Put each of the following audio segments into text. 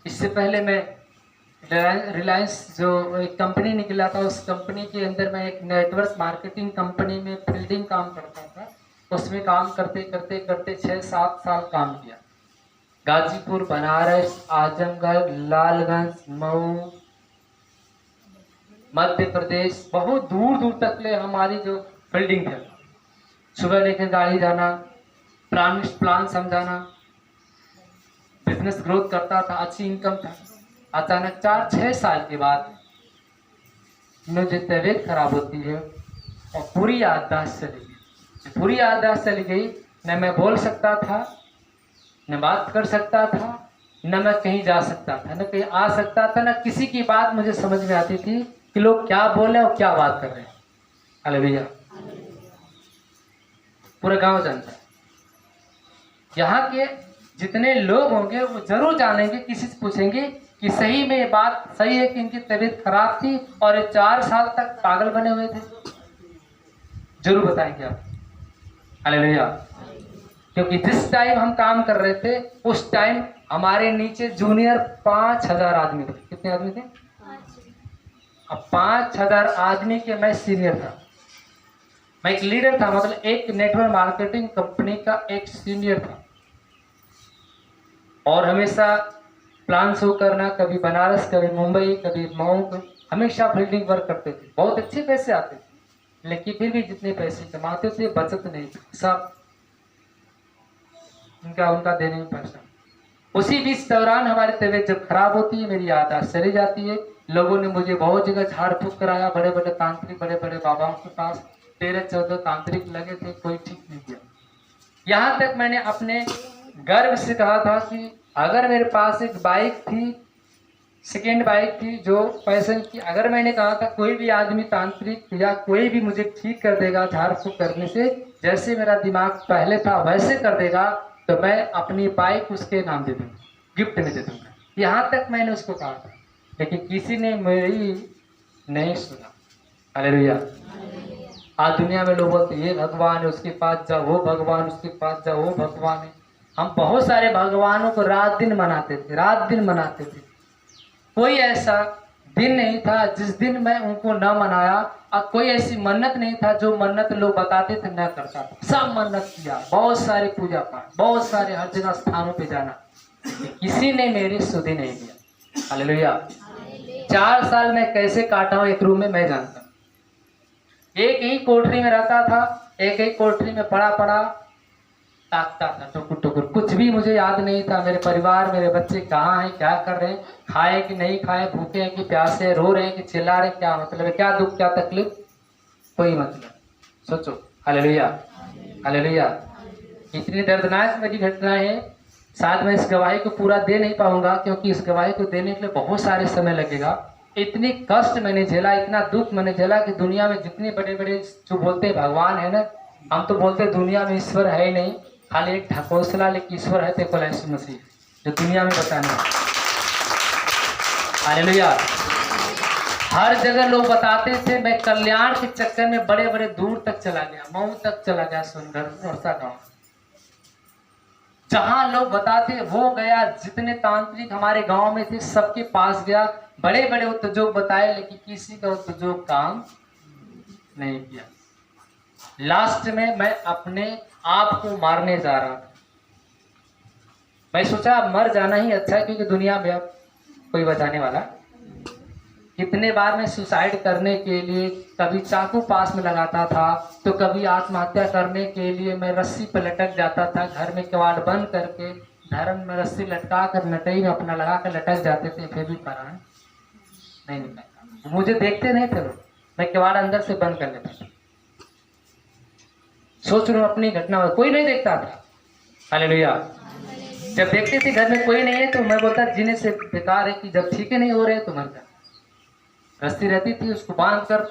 इससे पहले मैं रिलायंस जो एक कंपनी निकला था, उस कंपनी के अंदर मैं एक नेटवर्क मार्केटिंग कंपनी में फील्डिंग काम करता था। उसमें काम करते करते करते 6-7 साल काम किया। गाजीपुर, बनारस, आजमगढ़, लालगंज, मऊ, मध्य प्रदेश, बहुत दूर दूर तक ले हमारी जो फील्डिंग है। सुबह लेकर गाड़ी जाना, प्लान समझाना, बिजनेस ग्रोथ करता था, अच्छी इनकम था। अचानक 4-6 साल के बाद मुझे तबीयत खराब होती है और पूरी याददाश्त चली गई। पूरी याददाश्त चली गई, न मैं बोल सकता था, न बात कर सकता था, न मैं कहीं जा सकता था, न कहीं आ सकता था, न किसी की बात मुझे समझ में आती थी कि लोग क्या बोल रहे हैं और क्या बात कर रहे हैं। हालेलुया। पूरा गांव जानता है। यहाँ के जितने लोग होंगे वो जरूर जानेंगे, किसी से पूछेंगे कि सही में ये बात सही है कि इनकी तबीयत खराब थी और ये 4 साल तक पागल बने हुए थे। जरूर बताएंगे आप। हालेलुया। क्योंकि जिस टाइम हम काम कर रहे थे उस टाइम हमारे नीचे जूनियर 5000 आदमी थे। कितने आदमी थे? अब 5000 आदमी के मैं सीनियर था। मैं एक लीडर था, मतलब एक नेटवर्क मार्केटिंग कंपनी का एक सीनियर था। और हमेशा प्लान शो करना, कभी बनारस, कभी मुंबई, कभी मऊ, हमेशा फील्डिंग वर्क करते थे। बहुत अच्छे पैसे आते थे, लेकिन फिर भी जितने पैसे कमाते थे बचत नहीं थी, सब उनका देने में पैसा। उसी बीच दौरान हमारी तबीयत जब खराब होती है, मेरी याददाश्त चली जाती है। लोगों ने मुझे बहुत जगह झाड़ फूक कराया, बड़े बड़े तांत्रिक, बड़े बड़े बाबाओं के पास 13-14 तांत्रिक लगे थे, कोई ठीक नहीं किया। यहाँ तक मैंने अपने गर्व से कहा था कि अगर मेरे पास एक बाइक थी, सेकेंड बाइक थी जो पैसे की, अगर मैंने कहा था कोई भी आदमी तांत्रिक या कोई भी मुझे ठीक कर देगा झाड़ फूक करने से, जैसे मेरा दिमाग पहले था वैसे कर देगा, तो मैं अपनी बाइक उसके नाम दे दूंगा, गिफ्ट में दे दूंगा। यहाँ तक मैंने उसको कहा था, लेकिन किसी ने मेरी नहीं सुना। हालेलुया। आज दुनिया में लोग बोलते ये भगवान है, उसके पास जाओ, वो भगवान, उसके पास जाओ, वो भगवान है। हम बहुत सारे भगवानों को रात दिन मनाते थे, रात दिन मनाते थे। कोई ऐसा दिन नहीं था जिस दिन मैं उनको न मनाया, और कोई ऐसी मन्नत नहीं था जो मन्नत लोग बताते थे न करता था। सब मन्नत किया, बहुत सारे पूजा पाठ, बहुत सारे हर जगह स्थानों पे जाना, किसी ने मेरी सुधि नहीं दिया। हालेलुया। 4 साल मैं कैसे काटा हूँ एक रूम में मैं जानता हूँ। एक ही कोठरी में रहता था, एक ही कोठरी में पड़ा पड़ा ताकता था, टुकुर टुकुर, कुछ भी मुझे याद नहीं था। मेरे परिवार, मेरे बच्चे कहाँ हैं, क्या कर रहे हैं, खाए कि नहीं खाए, भूखे हैं कि प्यासे हैं, रो रहे हैं कि चिल्ला रहे हैं, क्या मतलब है, क्या दुख, क्या तकलीफ, कोई मतलब। सोचो। हालेलुया। हालेलुया। इतनी दर्दनाक मेरी घटना है। शायद मैं इस गवाही को पूरा दे नहीं पाऊंगा, क्योंकि इस गवाही को देने के लिए बहुत सारे समय लगेगा। इतनी कष्ट मैंने झेला, इतना दुख मैंने झेला कि दुनिया में जितने बड़े बड़े जो बोलते हैं भगवान है ना, हम तो बोलते हैं दुनिया में ईश्वर है ही नहीं, खाली एक ढकोसला, लेकिन ईश्वर है तो यीशु मसीह जो दुनिया में बताना। हालेलुया। हर जगह लोग बताते थे, मैं कल्याण के चक्कर में बड़े बड़े दूर तक चला गया, मऊ तक चला गया, सुनगर वर्षा गाँव, जहां लोग बताते वो गया। जितने तांत्रिक हमारे गांव में थे सबके पास गया, बड़े बड़े उद्योग बताए, लेकिन किसी का उद्योग काम नहीं किया। लास्ट में मैं अपने आप को मारने जा रहा था। मैं सोचा अब मर जाना ही अच्छा है, क्योंकि दुनिया में अब कोई बचाने वाला। कितने बार मैं सुसाइड करने के लिए कभी चाकू पास में लगाता था, तो कभी आत्महत्या करने के लिए मैं रस्सी पर लटक जाता था। घर में किवाड़ बंद करके धर्म में रस्सी लटका कर नटई में अपना लगा कर लटक जाते थे, फिर भी प्राण नहीं निकलता। मुझे देखते नहीं थे लोग, मैं किवाड़ अंदर से बंद कर लेता था। सोच रहा हूँ अपनी घटना, कोई नहीं देखता था। हालेलुया। जब देखते थे घर में कोई नहीं है, तो मैं बोलता जीने से बेकार है, कि जब ठीक नहीं हो रहे तो मर जा। रस्सी रहती थी, उसको बांध कर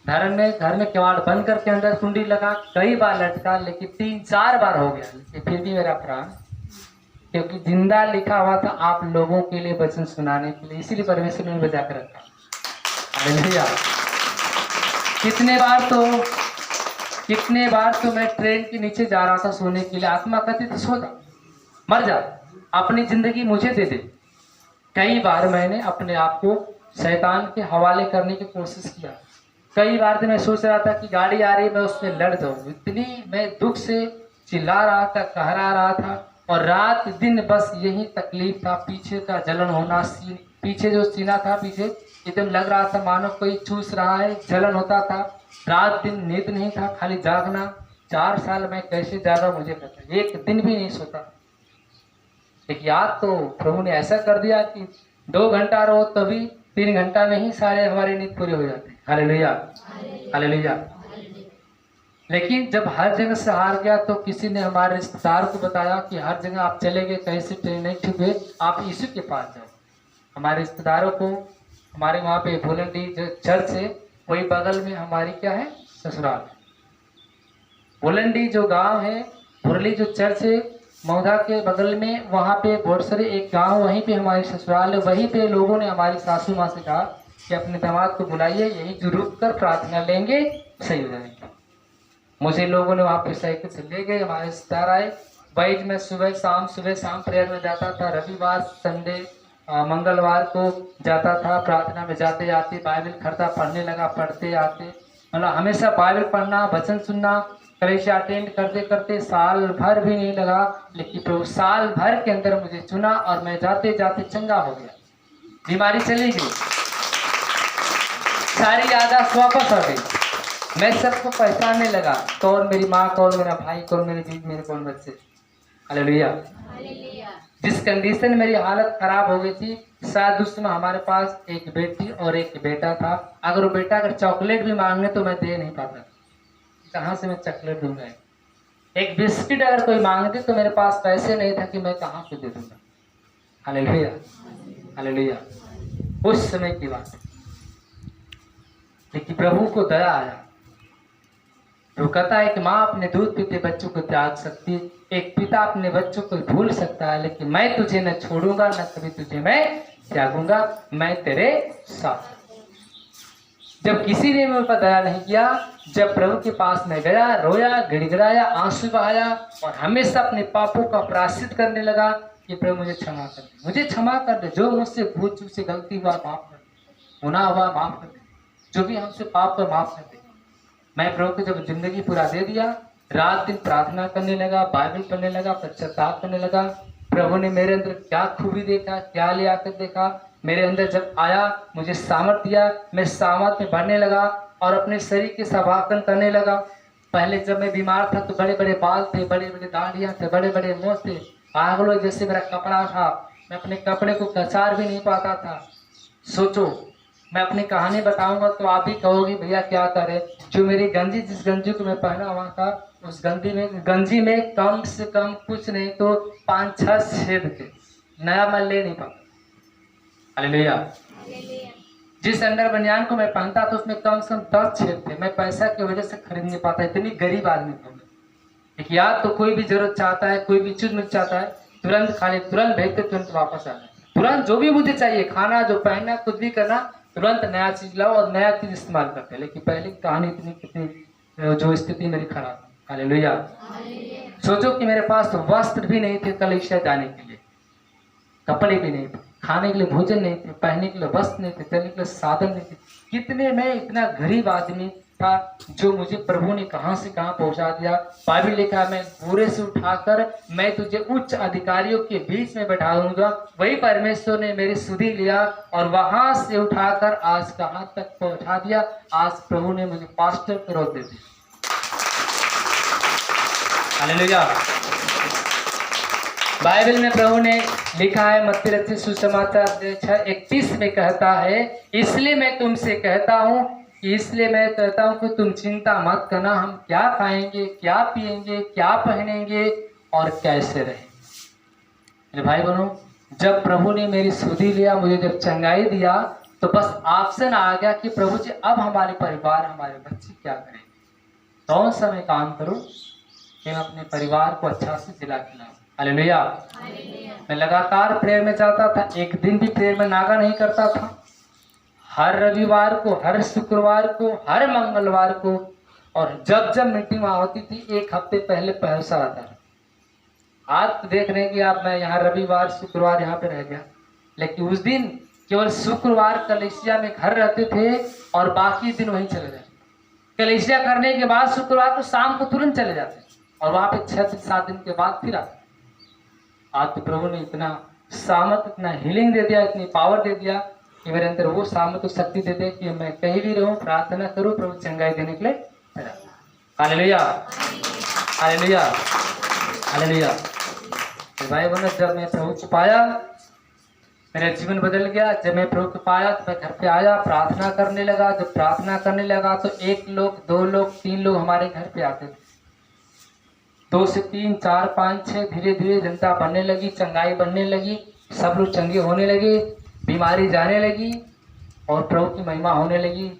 धर्म में घर में किवाड़ बंद करके अंदर कुंडी लगा, कई बार लटका, लेकिन 3-4 बार हो गया, लेकिन फिर भी मेरा प्राण, क्योंकि जिंदा लिखा हुआ था आप लोगों के लिए वचन सुनाने के लिए, इसीलिए परमेश्वर ने बचा कर रखा। हालेलुया। कितने बार तो मैं ट्रेन के नीचे जा रहा था सोने के लिए, आत्मा कहती थी सो जा, मर जा, अपनी जिंदगी मुझे दे दे। कई बार मैंने अपने आप को शैतान के हवाले करने की कोशिश किया। कई बार तो मैं सोच रहा था कि गाड़ी आ रही है, मैं उसमें लड़ जाऊं। इतनी मैं दुख से चिल्ला रहा था, कहरा रहा था, और रात दिन बस यही तकलीफ था। पीछे का जलन होना, पीछे जो सीना था पीछे एकदम लग रहा था मानो कोई चूस रहा है, जलन होता था। रात दिन नींद नहीं था, खाली जागना। 4 साल मैं कैसे जागा मुझे पता, एक दिन भी नहीं सोता। एक याद तो प्रभु ने ऐसा कर दिया कि 2 घंटा रहो तभी 3 घंटा में ही सारे हमारे नींद पूरे हो जाते। Hallelujah, hallelujah. लेकिन जब हर जगह से हार गया तो किसी ने हमारे रिश्तेदार को बताया कि हर जगह आप चले गए, कहीं से ट्रेन नहीं छूटे, आप यीशु के पास जाओ। हमारे रिश्तेदारों को हमारे वहाँ पे भोलंडी जो चर्च है वही बगल में हमारी क्या है, ससुराल। भोलंडी जो गांव है, भुरली जो चर्च है मौधा के बगल में, वहाँ पे बोरसरे एक गांव, वहीं पे हमारी ससुराल है। वहीं पे लोगों ने हमारी सासू माँ से कहा कि अपने दामाद को बुलाइए, यहीं जो रुक कर प्रार्थना लेंगे सही हो जाएंगे। मुझे लोगों ने वहाँ पे साइकिल से ले गए, हमारे रिश्तेदार आए। बैज में सुबह शाम प्रेयर में जाता था। रविवार, संडे, मंगलवार को जाता था। प्रार्थना में जाते जाते बाइबल खरीदा, पढ़ने लगा, पढ़ते आते, मतलब हमेशा बाइबल पढ़ना, वचन सुनना, कलेक्शन अटेंड करते करते साल भर भी नहीं लगा। लेकिन प्रभु साल भर के अंदर मुझे चुना और मैं जाते जाते चंगा हो गया। बीमारी चली गई, सारी यादाश्त वापस आ गई। मैं सबको पहचानने लगा, कौन मेरी माँ, कौन मेरा भाई, कौन मेरे बीच, मेरे कौन बच्चे। हालेलुया। जिस कंडीशन मेरी हालत खराब हो गई थी, शायद उस समय हमारे पास एक बेटी और एक बेटा था। अगर वो बेटा अगर चॉकलेट भी मांगे तो मैं दे नहीं पाता, कहाँ से मैं चॉकलेट दूंगा। एक बिस्किट अगर कोई मांगते तो मेरे पास पैसे नहीं था कि मैं कहाँ से दे दूंगा। Hallelujah, hallelujah. उस समय की बात है। लेकिन प्रभु को दया आया। वो कहता है कि माँ अपने दूध पीते बच्चों को त्याग सकती है, एक पिता अपने बच्चों को भूल सकता है, लेकिन मैं तुझे न छोड़ूंगा, न कभी तुझे मैं त्यागूंगा, मैं तेरे साथ। जब किसी ने मेरे पर दया नहीं किया, जब प्रभु के पास मैं गया, रोया, गिड़गिड़ाया, आंसू बहाया और हमेशा अपने पापों का प्रायश्चित करने लगा कि प्रभु मुझे क्षमा कर दे, मुझे क्षमा कर दे, जो मुझसे भूल चूक से गलती हुआ माफ कर दे, गुनाह हुआ माफ कर दे, जो भी हमसे पाप पर माफ कर दे। मैं प्रभु को जब जिंदगी पूरा दे दिया, रात दिन प्रार्थना करने लगा, बाइबल पढ़ने लगा, पश्चाताप करने लगा। प्रभु ने मेरे अंदर क्या खूबी देखा, क्या ले आकर देखा, मेरे अंदर जब आया मुझे सामर्थ दिया, मैं सामर्थ में बढ़ने लगा और अपने शरीर के सभाकन करने लगा। पहले जब मैं बीमार था तो बड़े बड़े बाल थे, बड़े बड़े दाढ़ियाँ थे, बड़े बड़े मुँह थे, पागलों जैसे मेरा कपड़ा था, मैं अपने कपड़े को कचार भी नहीं पाता था। सोचो, मैं अपनी कहानी बताऊंगा तो आप भी कहोगे भैया क्या करे। जो मेरी गंजी, जिस गंजी को मैं पहना हुआ था, उस गंजी में कम से कम कुछ नहीं तो 5-6 छेद थे, नया मैं ले नहीं पाता। हालेलुया। जिस अंडर बनियान को मैं पहनता था उसमें कम से कम 10 छेद थे, मैं पैसा की वजह से खरीद नहीं पाता, इतनी गरीब आदमी था मैं। एक याद तो कोई भी जरूरत चाहता है, कोई भी चीज मुझे चाहता है, तुरंत खाली, तुरंत भेजते, तुरंत वापस आना, तुरंत जो भी मुझे चाहिए, खाना, जो पहनना, कुछ भी करना, तुरंत नया चीज लाओ और नया चीज इस्तेमाल करते हैं। लेकिन पहले की कहानी इतनी कितनी जो स्थिति मेरी खराब। हालेलुया। सोचो कि मेरे पास तो वस्त्र भी नहीं थे कलीसिया जाने के लिए, कपड़े भी नहीं थे, खाने के लिए भोजन नहीं थे, पहनने के लिए वस्त्र नहीं थे, चलने के लिए साधन नहीं थे। कितने में इतना गरीब आदमी था जो मुझे प्रभु ने कहां से कहां पहुंचा दिया। बाइबल लिखा है, मैं पूरे से उठाकर मैं तुझे उच्च अधिकारियों के बीच में बैठा दूंगा। वही परमेश्वर ने मेरी सुधि लिया और वहां से उठाकर आज कहां तक पहुंचा दिया। आज प्रभु ने मुझे पास्टर के रोक दे दिया। हालेलुया। बाइबल में प्रभु ने लिखा है, मत्ती रचित सुसमाचार 6:31 में कहता है, इसलिए मैं तुमसे कहता हूं कि तुम चिंता मत करना, हम क्या खाएंगे, क्या पिएंगे, क्या पहनेंगे और कैसे रहेंगे। मेरे भाई बहनों, जब प्रभु ने मेरी सुधि लिया, मुझे जब चंगाई दिया, तो बस ऑप्शन आ गया कि प्रभु जी अब हमारे परिवार, हमारे बच्चे क्या करेंगे। कौन सा मैं काम करूं कि मैं अपने परिवार को अच्छा से जिला खिलाऊं। हालेलुया। मैं लगातार प्रेयर में जाता था, एक दिन भी प्रेयर में नागा नहीं करता था। हर रविवार को, हर शुक्रवार को, हर मंगलवार को, और जब जब मीटिंग वहां होती थी 1 हफ्ते पहले पहुंचा आता था। आज तो देख रहे हैं कि आप, मैं यहाँ रविवार शुक्रवार यहाँ पे रह गया, लेकिन उस दिन केवल शुक्रवार कलेसिया में घर रहते थे और बाकी दिन वहीं चले जाते। कलेसिया करने के बाद शुक्रवार को शाम को तुरंत चले जाते और वहां पे 6 से 7 दिन के बाद फिर आते। आज तो प्रभु ने इतना सामर्थ, इतना हीलिंग दे दिया, इतनी पावर दे दिया कि मेरे अंदर वो सामर्थ तो शक्ति दे दे कि मैं कहीं भी रहूं, प्रार्थना करूं, प्रभु चंगाई देने के लिए। Hallelujah, hallelujah, hallelujah. भाई बहनों, जब मैं प्रभु को पाया मेरा जीवन बदल गया। जब मैं प्रभु को पाया तो मैं घर पे आया, प्रार्थना करने लगा। जब प्रार्थना करने लगा तो 1 लोग, 2 लोग, 3 लोग हमारे घर पे आते थे। 2 से 3, 4, 5, 6 धीरे धीरे जनता बढ़ने लगी, चंगाई बढ़ने लगी, सब लोग चंगे होने लगे, बीमारी जाने लगी और प्रभु की महिमा होने लगी।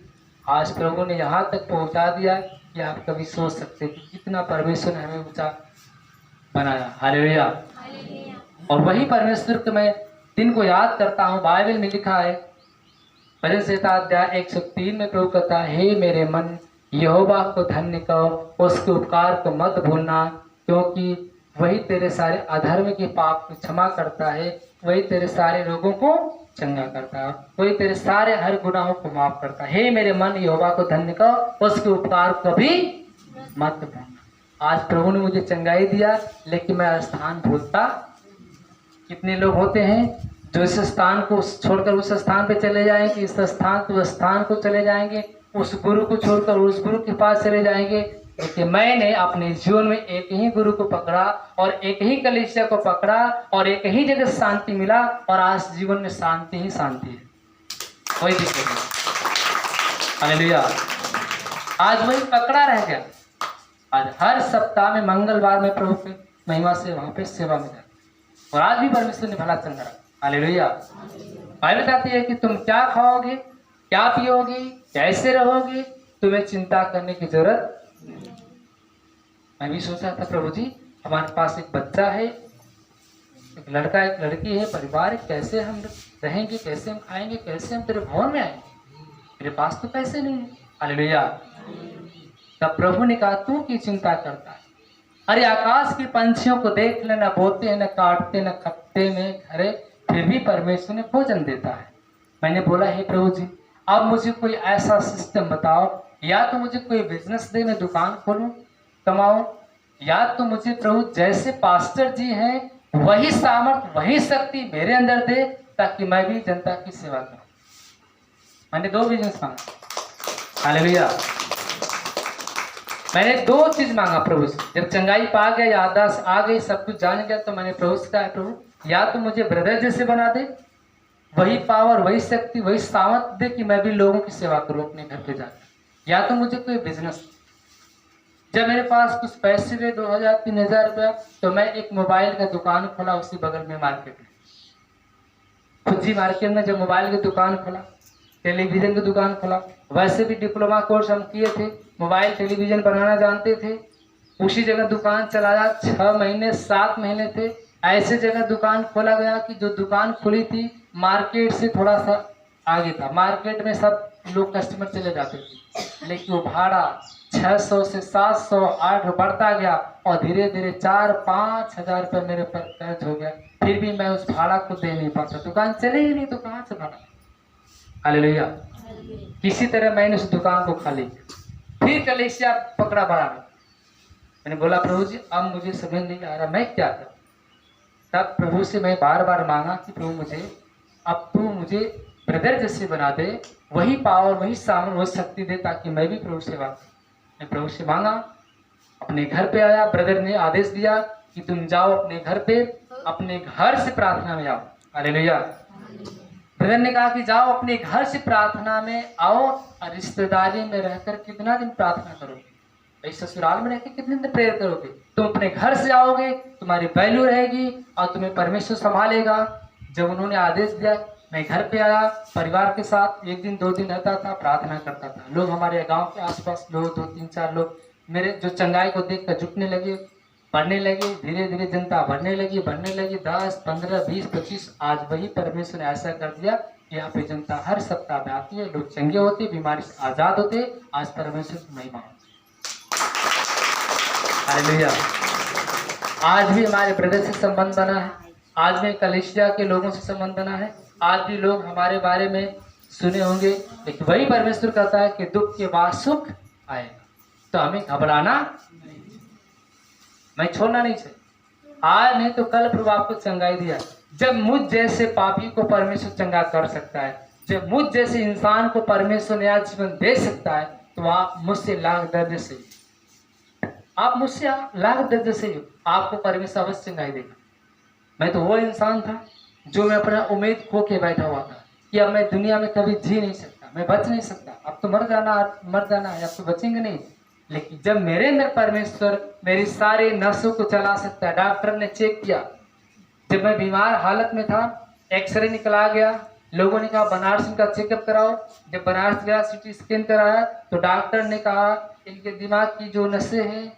आज प्रभु ने यहाँ तक पहुँचा दिया कि आप कभी सोच सकते कि कितना परमेश्वर ने हमें ऊंचा बनाया। हालेलुया। और वही परमेश्वर को मैं दिन को याद करता हूँ। बाइबल में लिखा है, भजन संहिता अध्याय 103 में प्रभु कहता है, हे मेरे मन यहोवा को धन्य कहो, उसके उपकार को मत भूलना, क्योंकि वही तेरे सारे अधर्म के पाप को क्षमा करता है, वही तेरे सारे रोगों को चंगा करता है, वही तेरे सारे हर गुनाहों को माफ करता है। हे मेरे मन यहोवा को धन्य कहो, उसके उपकार कभी मत भूलना। आज प्रभु ने मुझे चंगाई दिया, लेकिन मैं स्थान भूलता। कितने लोग होते हैं जो इस स्थान को छोड़कर उस स्थान पे चले जाएंगे, इस स्थान को उस स्थान को चले जाएंगे, उस गुरु को छोड़कर उस गुरु के पास चले जाएंगे। लेकिन मैंने अपने जीवन में एक ही गुरु को पकड़ा और एक ही कलीसिया को पकड़ा और एक ही जगह शांति मिला और आज जीवन में शांति ही शांति है, कोई दिक्कत नहीं। हालेलुया। आज वही पकड़ा रह गया। आज हर सप्ताह में मंगलवार में प्रभु की महिमा से वहां पे सेवा में जाता और आज भी परमेश्वर ने भला चंगा रखा। हालेलुया। बाइबल बताती है कि तुम क्या खाओगे, क्या पियोगे, कैसे रहोगे, तुम्हें चिंता करने की जरूरत। मैं भी सोच रहा था, प्रभु जी हमारे पास एक बच्चा है, एक लड़का एक लड़की है, परिवार है, कैसे हम रहेंगे, कैसे हम खाएंगे, कैसे हम तेरे भवन में आएंगे, मेरे पास तो पैसे नहीं है। हालेलुया। तब प्रभु ने कहा, तू की चिंता करता है? अरे आकाश के पंछियों को देख ले, न बोते हैं, न काटते, न खपते में घरे, फिर भी परमेश्वर ने भोजन देता है। मैंने बोला, हे प्रभु जी अब मुझे कोई ऐसा सिस्टम बताओ, या तो मुझे कोई बिजनेस दे, मैं दुकान खोलूं, कमाऊं, या तो मुझे प्रभु जैसे पास्टर जी हैं वही सामर्थ, वही शक्ति मेरे अंदर दे, ताकि मैं भी जनता की सेवा करूं। मैंने 2 बिजनेस मांगा। हालेलुया। मैंने 2 चीज मांगा प्रभु से। जब चंगाई पा गया, याददाश्त आ गई, सब कुछ जान गया, तो मैंने प्रभु से कहा, प्रभु या तो मुझे ब्रदर जैसे बना दे, वही पावर, वही शक्ति, वही सामर्थ दे कि मैं भी लोगों की सेवा करूं अपने घर पे जाकर, या तो मुझे कोई बिजनेस। जब मेरे पास कुछ पैसे थे 2000-3000 रुपया, तो मैं एक मोबाइल का दुकान खोला उसी बगल में मार्केट में, खुजी मार्केट में। जब मोबाइल की दुकान खोला, टेलीविजन की दुकान खोला, वैसे भी डिप्लोमा कोर्स हम किए थे, मोबाइल टेलीविजन बनाना जानते थे, उसी जगह दुकान चलाया। 6 महीने 7 महीने थे, ऐसे जगह दुकान खोला गया कि जो दुकान खुली थी मार्केट से थोड़ा सा आगे था। मार्केट में सब लोग कस्टमर चले जाते थे, लेकिन वो भाड़ा 600 से 700 800 बढ़ता गया और धीरे धीरे 4-5 हजार रुपये मेरे पर कर्ज हो गया। फिर भी मैं उस भाड़ा को दे नहीं पाता, दुकान चले ही नहीं तो कहाँ से भाड़ा। हालेलुया। किसी तरह मैंने उस दुकान को खाली किया। फिर कलीसिया पकड़ा बड़ा। मैंने बोला, प्रभु जी अब मुझे समझ नहीं आ रहा मैं क्या करूं। तब प्रभु से मैं बार बार मांगा कि प्रभु मुझे अब तू मुझे ब्रदर जैसे बना दे, वही पावर, वही सामर्थ, वही शक्ति दे, ताकि मैं भी प्रभु सेवा करूं। मैं प्रभु से मांगा, अपने घर पे आया। ब्रदर ने आदेश दिया कि तुम जाओ अपने घर पे, अपने घर से प्रार्थना में आओ। हालेलुया। ब्रदर ने कहा कि जाओ अपने घर से प्रार्थना में आओ, और रिश्तेदारी में रहकर कितना दिन प्रार्थना करोगे, भाई ससुराल में रहकर कितने दिन प्रेयर करोगे। तुम अपने घर से आओगे, तुम्हारी वैल्यू रहेगी और तुम्हें परमेश्वर संभालेगा। जब उन्होंने आदेश दिया, मैं घर पे आया, परिवार के साथ 1 दिन 2 दिन रहता था, प्रार्थना करता था। लोग हमारे गांव के आसपास लोग 2-3-4 लोग मेरे जो चंगाई को देखकर जुटने लगे, बढ़ने लगे, धीरे धीरे जनता बढ़ने लगी 10, 15, 20, 25। आज वही परमेश्वर ने ऐसा कर दिया कि यहाँ पे जनता हर सप्ताह में आती है, लोग चंगे होते, बीमारी से आजाद होते। आज परमेश्वर की महिमा। हालेलुया। आज भी हमारे ब्रदर से संबंध बना है, आज में कलीसिया के लोगों से संबंध बना है। आज भी लोग हमारे बारे में सुने होंगे, लेकिन वही परमेश्वर कहता है कि दुख के बाद सुख आएगा। तो हमें घबराना नहीं, मैं छोड़ना नहीं चाहिए। आज नहीं तो कल प्रभु आपको चंगाई दिया। जब मुझ जैसे पापी को परमेश्वर चंगा कर सकता है, जब मुझ जैसे इंसान को परमेश्वर नया जीवन दे सकता है, तो आप मुझसे लाख दर्जे से, आप मुझसे लाख दर्जे से आपको परमेश्वर अवश्य चंगाई देगा। मैं तो वो इंसान था जो मैं अपना उम्मीद खो के बैठा हुआ था कि अब मैं दुनिया में कभी जी नहीं सकता, मैं बच नहीं सकता, अब तो मर जाना है, अब तो बचेंगे नहीं। लेकिन जब मेरे अंदर परमेश्वर मेरी सारे नसों को चला सकता है, डॉक्टर ने चेक किया, जब मैं बीमार हालत में था, एक्सरे निकला गया, लोगों ने कहा बनारस का चेकअप कराओ। जब बनारस गया, सीटी स्कैन कराया, तो डॉक्टर ने कहा इनके दिमाग की जो नसें हैं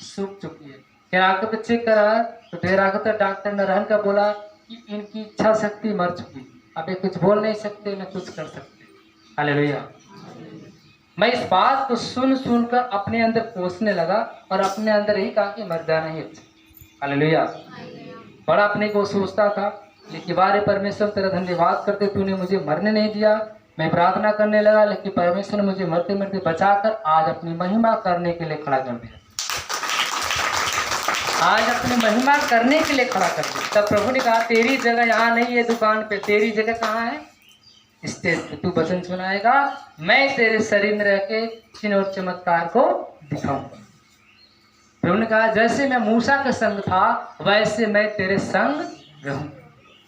सूख चुकी है। फिर आकर पे चेक कराया, तो देर आकर तक डॉक्टर ने रहन का बोला कि इनकी इच्छा शक्ति मर चुकी, अब ये कुछ बोल नहीं सकते, न कुछ कर सकते। हालेलुया। मैं इस बात को सुनकर अपने अंदर कोसने लगा और अपने अंदर ही कहा कि मर जाना ही अच्छा। हालेलुया। बड़ा अपने को सोचता था, लेकिन बारे परमेश्वर तेरा धन्यवाद करते, तूने मुझे मरने नहीं दिया। मैं प्रार्थना करने लगा, लेकिन परमेश्वर ने मुझे मरते मरते बचाकर आज अपनी महिमा करने के लिए खड़ा कर दिया। आज अपनी महिमा करने के लिए खड़ा कर दिया। तब प्रभु ने कहा तेरी जगह यहाँ नहीं है दुकान पे, तेरी जगह कहाँ है? स्टेज पे। तू वचन सुनाएगा, मैं तेरे शरीर में रह के चिन्ह और चमत्कार को दिखाऊंगा। प्रभु ने कहा जैसे मैं मूसा के संग था, वैसे मैं तेरे संग रहूंगा।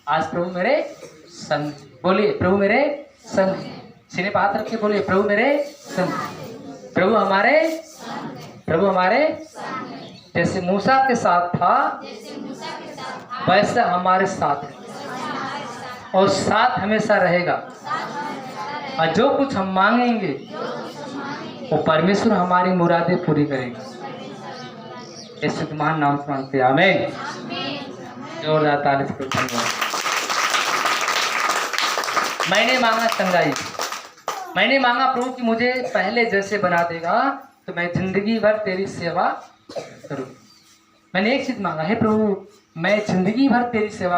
आज प्रभु मेरे संग, बोलिए प्रभु मेरे संग। सीने पे हाथ रख के बोलिए प्रभु मेरे संग। प्रभु हमारे जैसे मूसा के साथ था, वैसे हमारे साथ है और साथ हमेशा रहेगा। और जो कुछ हम मांगेंगे वो परमेश्वर हमारी मुरादें पूरी करेगा। यीशु के महान नाम से मांगते हैं, आमीन। जोरदार ताली से धन्यवाद। मैंने मांगा चंगाई, मैंने मांगा प्रभु कि मुझे पहले जैसे बना देगा तो मैं जिंदगी भर तेरी सेवा करूं। मैंने एक चीज मांगा, हे प्रभु मैं जिंदगी भर तेरी सेवा